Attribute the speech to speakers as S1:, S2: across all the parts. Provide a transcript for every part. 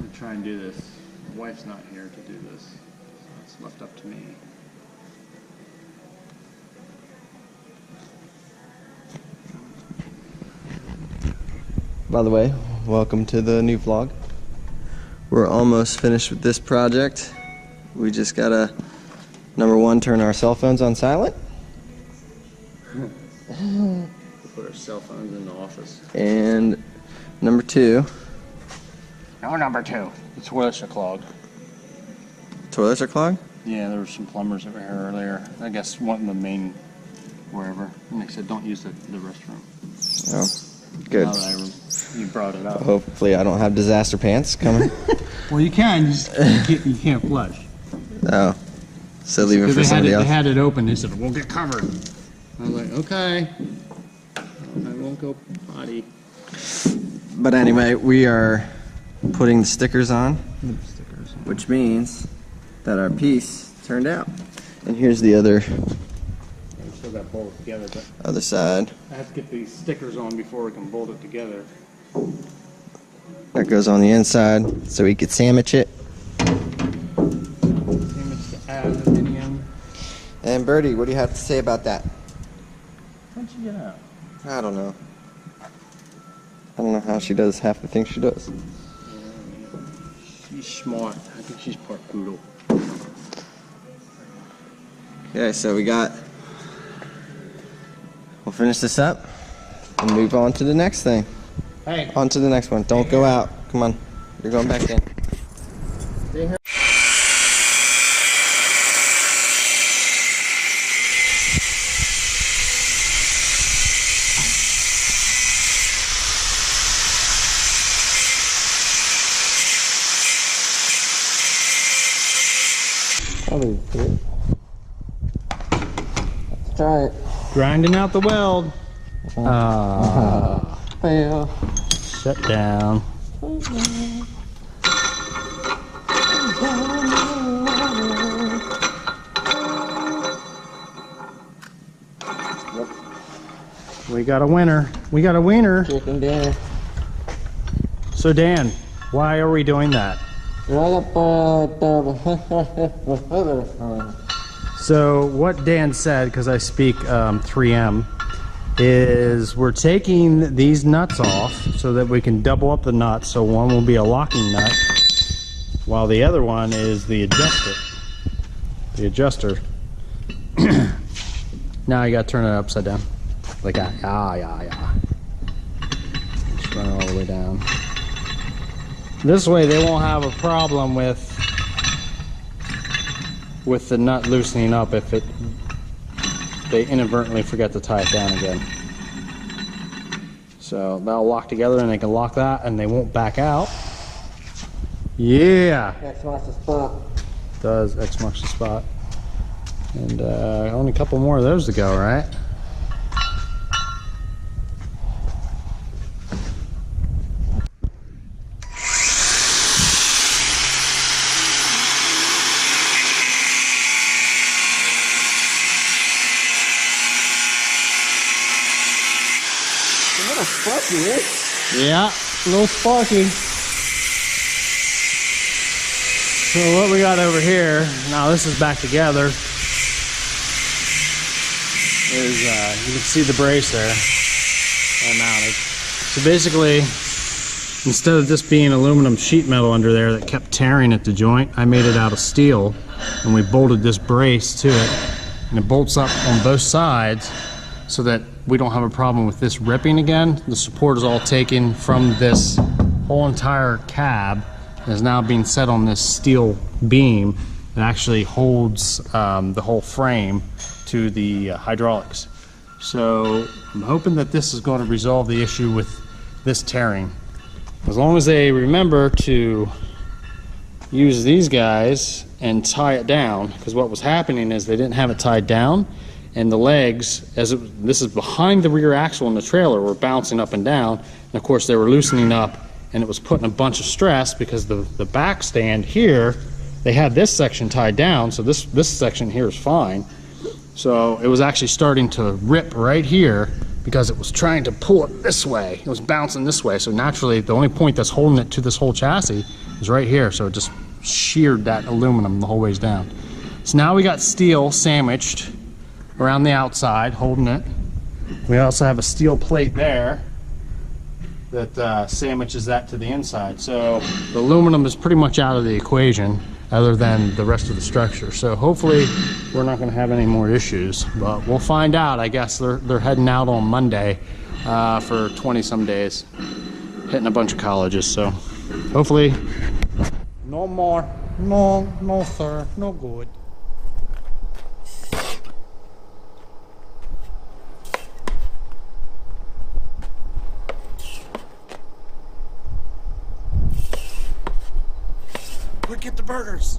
S1: I'm gonna try and do this. My wife's not here to do this, so it's left up to me.
S2: By the way, welcome to the new vlog. We're almost finished with this project. We just gotta, number one, turn our cell phones on silent.
S1: Put our cell phones in the office.
S2: And number two.
S1: No, number two. The toilets are clogged.
S2: Toilets are clogged?
S1: Yeah, there were some plumbers over here earlier. I guess one of the main, wherever. And they said don't use the restroom.
S2: Oh, good.
S1: Now that you brought it up.
S2: Hopefully I don't have disaster pants coming.
S1: Well, you can, you can't flush.
S2: Oh, so leave it for somebody else.
S1: They had it open. They said, we'll get covered. I was like, okay. I won't go potty.
S2: But anyway, we are putting the stickers on, which means that our piece turned out. And here's the other
S1: We still got bolted together, but
S2: other side.
S1: I have to get these stickers on before we can bolt it together.
S2: That goes on the inside, so we could sandwich it.
S1: Sandwich the aluminium.
S2: And Birdie, what do you have to say about that?
S1: How'd you get out?
S2: I don't know. I don't know how she does half the things she does.
S1: Yeah, she's smart. I think she's part poodle.
S2: Okay, so we'll finish this up and move on to the next thing.
S1: Hey.
S2: On to the next one. Don't go out. Come on. You're going back in.
S1: Stay here.
S2: Let's try it.
S1: Grinding out the weld.
S2: Fail.
S1: Shut down. We got a winner. We got a winner.
S2: Chicken dinner.
S1: So Dan, why are we doing that? So what Dan said, because I speak 3M, is we're taking these nuts off so that we can double up the nuts. So one will be a locking nut, while the other one is the adjuster. Now you got to turn it upside down, like that. Yeah. Just run it all the way down. This way they won't have a problem with the nut loosening up if they inadvertently forget to tie it down again. So that'll lock together and they can lock that and they won't back out. Yeah!
S2: X marks the spot.
S1: Does. X marks the spot. And only a couple more of those to go, right?
S2: A little sparky, eh?
S1: Yeah, a little sparky. So what we got over here, now this is back together, is you can see the brace there, all mounted. So basically, instead of this being aluminum sheet metal under there that kept tearing at the joint, I made it out of steel, and we bolted this brace to it, and it bolts up on both sides so that we don't have a problem with this ripping again. The support is all taken from this whole entire cab and is now being set on this steel beam that actually holds the whole frame to the hydraulics. So I'm hoping that this is going to resolve the issue with this tearing. As long as they remember to use these guys and tie it down, because what was happening is they didn't have it tied down, and the legs, this is behind the rear axle in the trailer, were bouncing up and down, and of course they were loosening up, and it was putting a bunch of stress because the back stand here, they had this section tied down, so this section here is fine. So it was actually starting to rip right here because it was trying to pull it this way. It was bouncing this way. So naturally, the only point that's holding it to this whole chassis is right here. So it just sheared that aluminum the whole ways down. So now we got steel sandwiched around the outside, holding it. We also have a steel plate there that sandwiches that to the inside. So the aluminum is pretty much out of the equation other than the rest of the structure. So hopefully we're not gonna have any more issues, but we'll find out. I guess they're heading out on Monday for 20 some days, hitting a bunch of colleges. So hopefully no more, no sir, no good. Quick, get the burgers.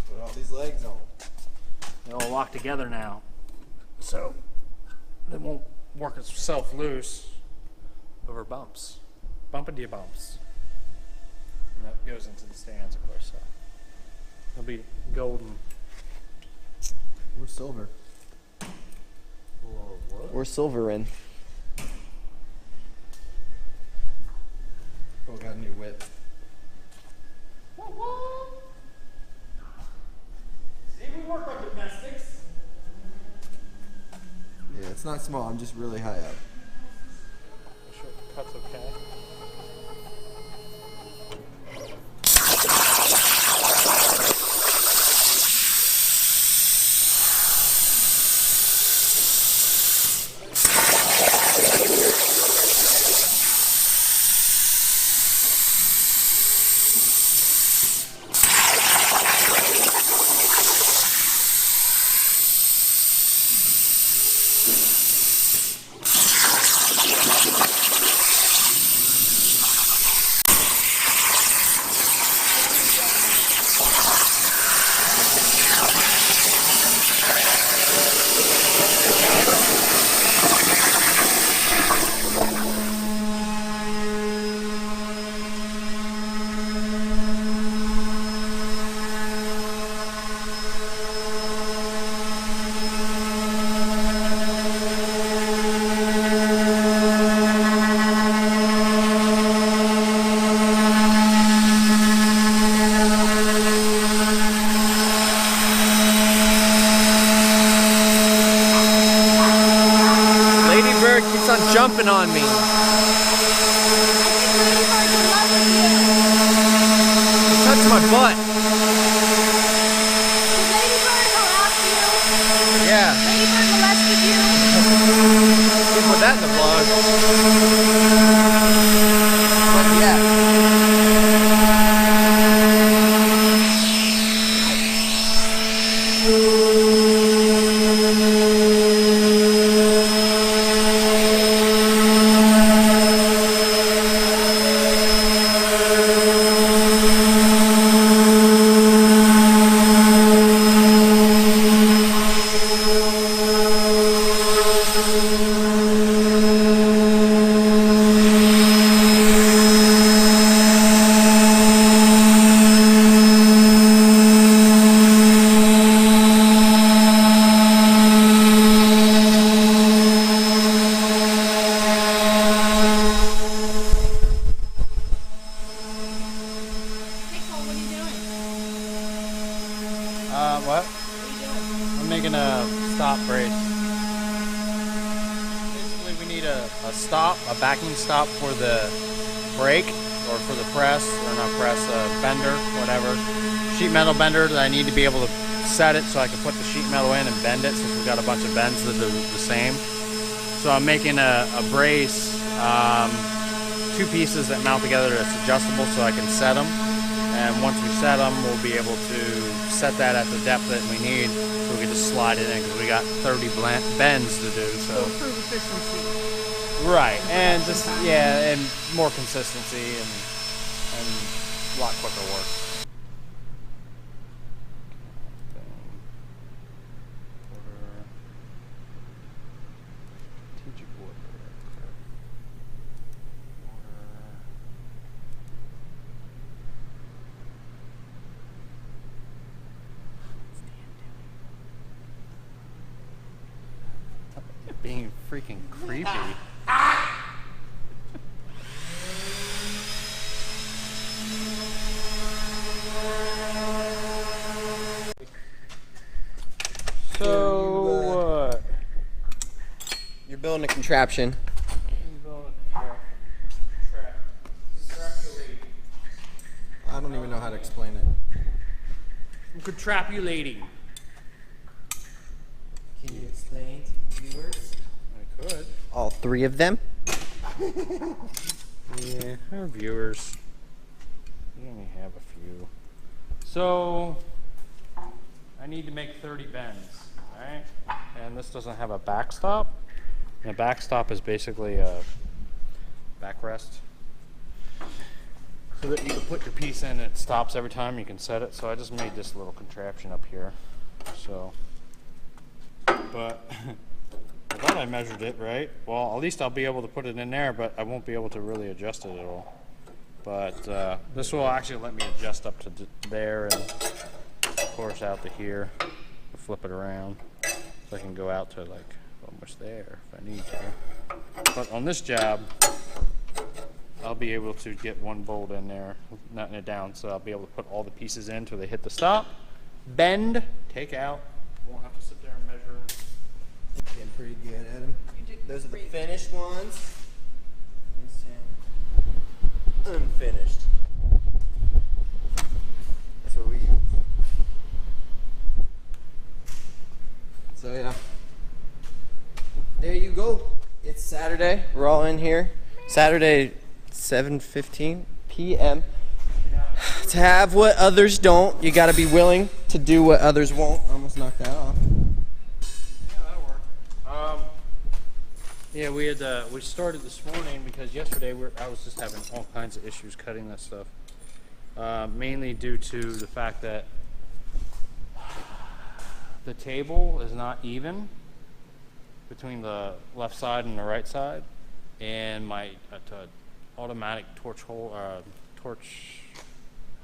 S2: Put all these legs on.
S1: They all lock together now, so they won't work itself loose over bumps, bumpity bumps. And that goes into the stands, of course. So it'll be golden.
S2: We're silver.
S1: What?
S2: We're silver in. Oh, got a new whip.
S1: See, we work like domestics.
S2: Yeah, it's not small. I'm just really high up.
S1: I'm sure the cut's okay.
S2: Keeps on jumping on me. Touch my butt.
S3: Did Ladybird harass you?
S2: Yeah.
S3: Ladybird molested you?
S2: Didn't put that in the vlog. But yeah.
S1: What? I'm making a stop brace. Basically, we need a stop, a backing stop for the brake, or for the press, or not press, bender, whatever. Sheet metal bender that I need to be able to set it so I can put the sheet metal in and bend it, since we've got a bunch of bends that are the same. So I'm making a brace, two pieces that mount together that's adjustable so I can set them. And once we set them, we'll be able to set that at the depth that we need, so we can just slide it in, because we got 30 bends to do. So
S3: Improve efficiency.
S1: right, and just and more consistency and a lot quicker work. being freaking creepy. So what?
S2: You're building a contraption. I don't even know how to explain it.
S1: I'm contrapulating.
S2: Can you explain to viewers?
S1: I could.
S2: All three of them?
S1: Yeah, our viewers. We only have a few. So, I need to make 30 bends, alright? And this doesn't have a backstop. And a backstop is basically a backrest. So that you can put your piece in and it stops every time you can set it. So I just made this little contraption up here. So, but I thought I measured it right. Well, at least I'll be able to put it in there, but I won't be able to really adjust it at all. But this will actually let me adjust up to there and of course out to here. Flip it around so I can go out to like almost there if I need to. But on this job, I'll be able to get one bolt in there, nutting it down, so I'll be able to put all the pieces in until they hit the stop, bend, take out. Won't have to sit there and measure.
S2: Getting pretty good at them. Those are the finished ones. Unfinished. That's what we use. So yeah. There you go. It's Saturday. We're all in here. Saturday, 7:15 p.m. To have what others don't, you got to be willing to do what others won't. Almost knocked that off.
S1: Yeah, that'll work. Yeah, we started this morning because yesterday I was just having all kinds of issues cutting this stuff. Mainly due to the fact that the table is not even between the left side and the right side, and my automatic torch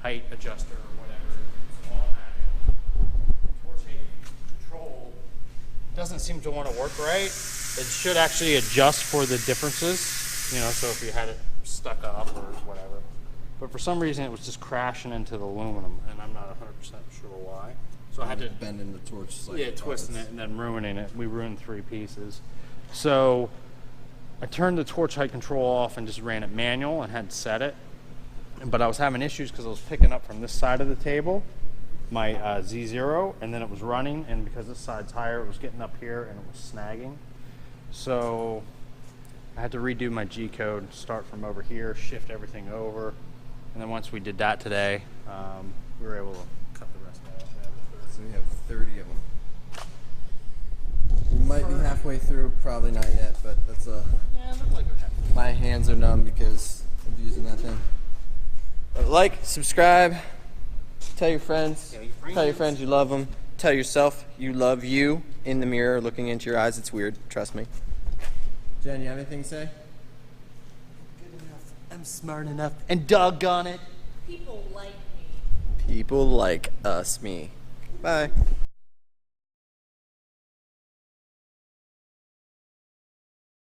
S1: height adjuster or whatever, it's automatic. Torch height control doesn't seem to want to work right. It should actually adjust for the differences, you know, so if you had it stuck up or whatever. But for some reason it was just crashing into the aluminum, and I'm not 100% sure why. So I had to
S2: bending the torch.
S1: yeah, twisting it and then ruining it. We ruined 3 pieces. So I turned the torch height control off and just ran it manual and had set it. But I was having issues because I was picking up from this side of the table, my Z0, and then it was running, and because this side's higher, it was getting up here and it was snagging. So I had to redo my G code, start from over here, shift everything over, and then once we did that today, we were able to cut the rest out.
S2: So we have 30 of them. We might be halfway through, probably not yet, but that's
S1: Yeah, it looked like okay.
S2: my hands are numb because of using that thing. But like, subscribe, tell your friends, tell your friends you love them, tell yourself you love you in the mirror looking into your eyes. It's weird, trust me. Jen, you have anything to say?
S1: Good enough. I'm smart enough. And doggone it.
S3: People like me.
S2: People like us, me. Bye.